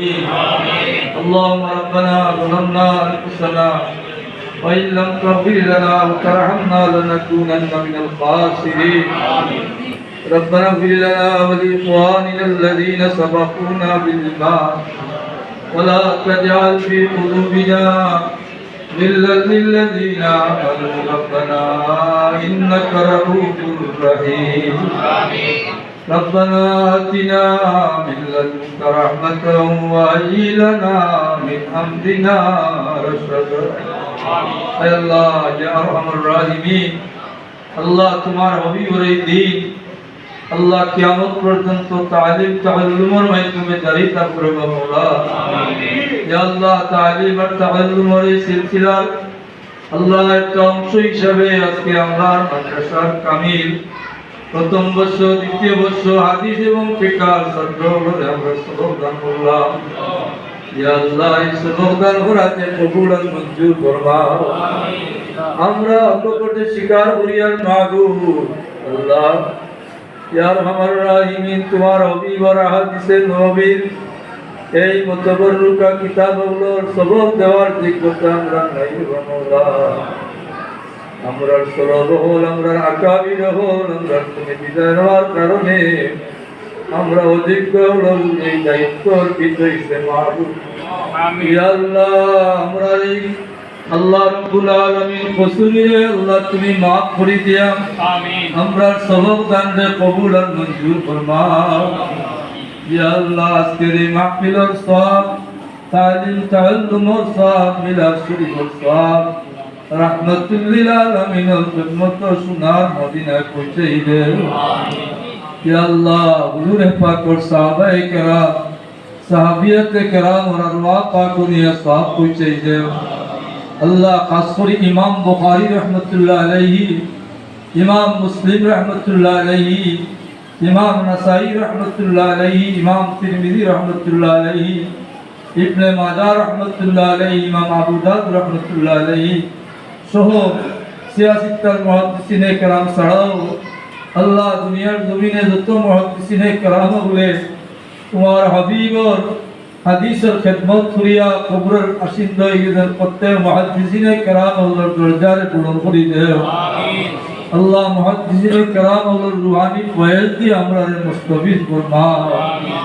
اللهم ربنا ظلمنا أنفسنا وإن لم تغفر لنا وترحمنا لنكونن من الخاسرين ربنا اغفر لنا ولإخواننا الذين سبقونا بالإيمان ولا تجعل في قلوبنا غلا للذين آمنوا ربنا إنك رؤوف رحيم ربنا آتنا من لدنك رحمة وهيئ لنا من أمرنا رشدا اے اللہ یا ارحم الراحمین اللہ تمہارا حبیب اور دین اللہ قیامت পর্যন্ত তালিম তাআল্লুমের মাধ্যমে জারি থাকবে মাওলা ইয়া আল্লাহ তালিম আর তাআল্লুমের এই সিলসিলার আল্লাহ একটা অংশ হিসেবে আজকে আমরা মাদ্রাসার কামিল প্রথম বর্ষ দ্বিতীয় বর্ষ হাদিস এবং ফিকহ ছাত্রদের আমরা সবক দান করলাম ইয়া আল্লাহ এই সবক দান করাতে কবুল আর মঞ্জুর ফরমাও আমরা অকপটে শিকার করিয়ার মাগুর আল্লাহ ইয়া আরহামার রাহিমিন তোমার হাবিব আর হাদিসে নবীর এই মুতাবাররুকা কিতাবগুলোর সবক দেওয়ার যোগ্যতা আমরা নাই মাওলা আমরা সরল হল আমরা আকাবির হল আমরা তুমি বিদায় হওয়ার কারণে আমরা অযোগ্য হল এই দায়িত্ব অর্পিত হইছে মাহবুব ইয়া আল্লাহ আমরা এই আল্লাহ রাব্বুল আলামিন কসুরিয়ে আল্লাহ তুমি maaf করে দিয়া আমিন আমরা সবক দানকে কবুল আর মঞ্জুর ফরমাও ইয়া আল্লাহ আজকের এই মাহফিলের সওয়াব তালিম তাআল্লুমের সওয়াব মিলাদ শরীফের সওয়াব রাহমাতুল লিল আলামিনের খিদমত সুনার মদিনায় পৌঁছাই দে আমিন ইয়া আল্লাহ হুজুর পাক और সাহাবায়ে কেরাম সাহাবিয়াতে কেরাম और আরওয়াহ পাক নিয়ে সওয়াব পৌঁছাই দে আল্লাহ খাস করে ইমাম বুখারী রাহমাতুল্লাহ আলাইহি ইমাম মুসলিম রাহমাতুল্লাহ আলাইহি ইমাম নাসাই রাহমাতুল্লাহ আলাইহি ইমাম তিরমিজি রাহমাতুল্লাহ আলাইহি ইবনে মাজাহ রাহমাতুল্লাহ আলাইহি ইমাম আবু দাউদ রাহমাতুল্লাহ আলাইহি সহ সিয়াসিত্তার মুহাদ্দিসিনে কেরাম ছাড়াও আল্লাহ দুনিয়ার জমিনে যত মুহাদ্দিসিনে কেরাম বলে তোমার হাবিবর হাদিসের খিদমত করিয়া কবরের আসিন্দ ইদের প্রত্যেক মুহাদ্দিসিনে কেরাম আল্লাহর দরজারে পূরণ করে দেও আমিন আল্লাহ মুহাদ্দিসিনে কেরাম আল্লাহর রুহানি ফয়েজ দিয়ে আমরা মুস্তাফিজ ফরমাও আমিন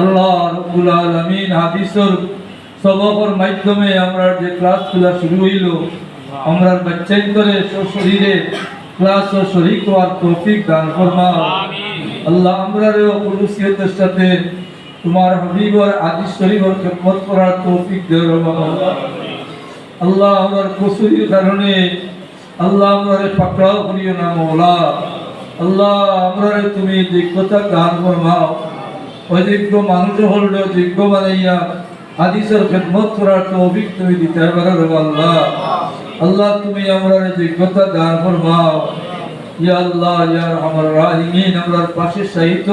আল্লাহ রাব্বুল আলামিন হাদিসের সবকের মাধ্যমে আমরা যে ক্লাসগুলো শুরু হইল আমরা বাচ্চাই করে শরীরে ক্লাস ও শরীক হওয়ার তৌফিক দান ফরমাও আমিন আল্লাহ আমরারও খুলুসিয়তের সাথে তোমার হাবিবের হাদিস শরীফের খিদমত করার তৌফিক দাও মাওলা আল্লাহ আমার কসুরির কারণে আল্লাহ আমরারে পাকড়াও করিও না মাওলা আল্লাহ আমরারে তুমি যোগ্যতা দান ফরমাও অযোগ্য মানুষ হলে যোগ্য বানাইয়া হাদিসের খিদমত করার তৌফিক তুমি দিতে পারো আল্লাহ আল্লাহ তুমি আমরারে যোগ্যতা দান ফরমাও ইয়া আল্লাহ ইয়া আরহামার রাহিমিন আমরার পাশে সাহিত্য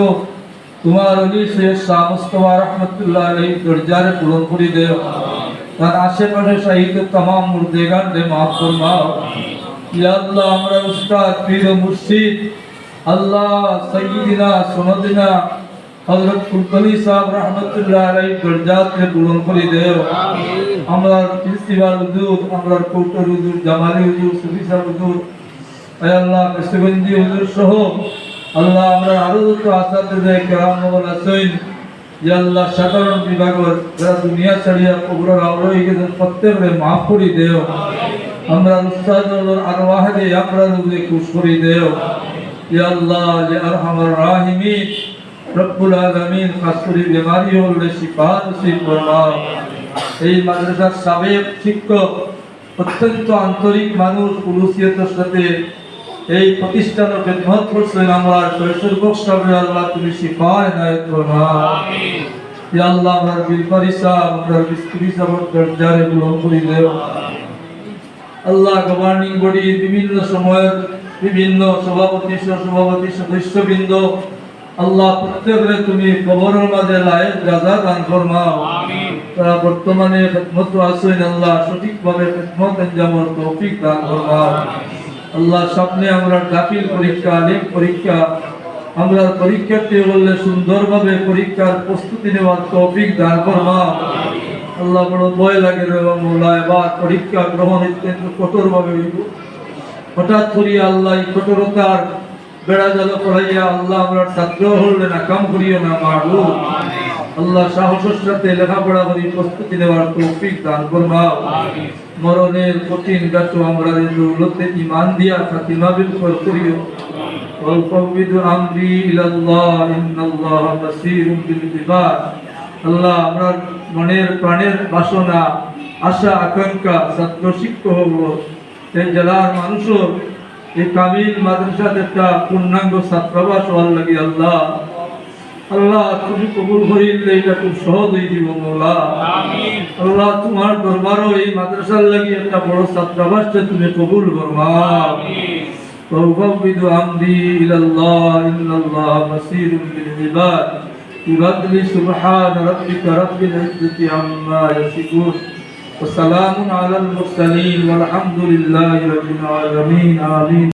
তোমার ওলি শেখ শাহ মুস্তাফা রহমতুল্লাহ আলাইহি দরজারে পূরণ করে দেও তার আশেপাশে সাহিত্য तमाम মুর্দেগান দে maaf ফরমাও ইয়া আল্লাহ আমরা উস্তাদ পীর ও মুর্শিদ আল্লাহ সাইয়্যিদিনা সুনদিনা হযরত কুলকলি সাহেব রহমতুল্লাহ আলাইহি দরজাতে পূরণ করে দেও আমিন আমরা প্রিন্সিপাল হুজুর আমরা কৌটর হুজুর জামালি হুজুর সুফি সাহেব হুজুর হে আল্লাহ কৃষ্ণগঞ্জি হুজুর সহ আল্লাহ আমরা আরো যত আসাদে কেরাম ওয়াল আসাইন ইয়া আল্লাহ সাধারণ বিভাগের যারা দুনিয়া ছাড়িয়া কবরের আওরই গেছে প্রত্যেকরে maaf করে দেও আমরা উস্তাদদের আরওয়াহে আমরা রুজে খুশ করে দেও ইয়া আল্লাহ ইয়া আরহামার রাহিমিন রব্বুল আলামিন খাস করে বিমারি হলে শিফা নসিব ফরমাও এই মাদ্রাসার সাবেক শিক্ষক অত্যন্ত আন্তরিক মানুষ খুলুসিয়তের সাথে এই প্রতিষ্ঠানের খিদমত করছেন আমরা শৈশব বক্সবে আল্লাহ তুমি শিফা ইনায়াত ফরমাও আমিন ইয়া আল্লাহ আমার বিলপারি সাহেব আমরা বিস্কুরি সাহেব দরজারে পূরণ করে দেও আল্লাহ গভর্নিং বডি বিভিন্ন সময়ের বিভিন্ন সভাপতি সহসভাপতি সদস্যবৃন্দ আল্লাহ প্রত্যেকরে তুমি কবরের মাঝে লায়েক জাযা দান ফরমাও আমিন তারা বর্তমানে খিদমত আছেন আল্লাহ সঠিকভাবে খিদমত আঞ্জামের তৌফিক দান ফরমাও আল্লাহ স্বপ্নে আমরা দাখিল পরীক্ষা আলিম পরীক্ষা আমরা পরীক্ষার্থী বললে সুন্দরভাবে পরীক্ষার প্রস্তুতি নেওয়ার তৌফিক দান ফরমা। আল্লাহ বড় ভয় লাগে রে মওলা, এবার পরীক্ষা গ্রহণ অত্যন্ত কঠোরভাবে হইব। হঠাৎ করিয়া আল্লাহ এই কঠোরতার বেড়া জাল পড়াইয়া আল্লাহ আমরা ছাত্র হলে না কাম করিও না মাহবুব। আল্লাহ সাহসের সাথে লেখাপড়া করি প্রস্তুতি নেওয়ার তৌফিক দান ফরমাও। মরণের কঠিন গাছ আমরা দৌলতে ঈমান দিয়া খাতিমা বিল করিও। ওয়াফাউযু আমরি ইলাল্লাহ ইন্নাল্লাহা বাসীরুম বিল ইবাদ। আল্লাহ আমরা মনের প্রাণের বাসনা আশা আকাঙ্ক্ষা ছাত্র শিক্ষক হব এই জেলার মানুষও এই কামিল মাদ্রাসাতে একটা পূর্ণাঙ্গ ছাত্রাবাস হওয়ার লাগে আল্লাহ। আল্লাহ তুমি কবুল করিলে এটা খুব সহজ হয়ে দিব মওলা। আল্লাহ তোমার দরবারও এই মাদ্রাসার লাগি একটা বড় ছাত্রাবাসটা তুমি কবুল ফরমাও। ওয়াফাউযু আমরি ইলাল্লাহ ইন্নাল্লাহা বাসীরুম বিল ইবাদ। সুবহান রাব্বিকা রাব্বিল ইজ্জাতি আম্মা ইয়াসিফুন ওয়া সালামুন আলাল মুরসালিন ওয়ালহামদুলিল্লাহি রাব্বিল আলামিন। আমিন।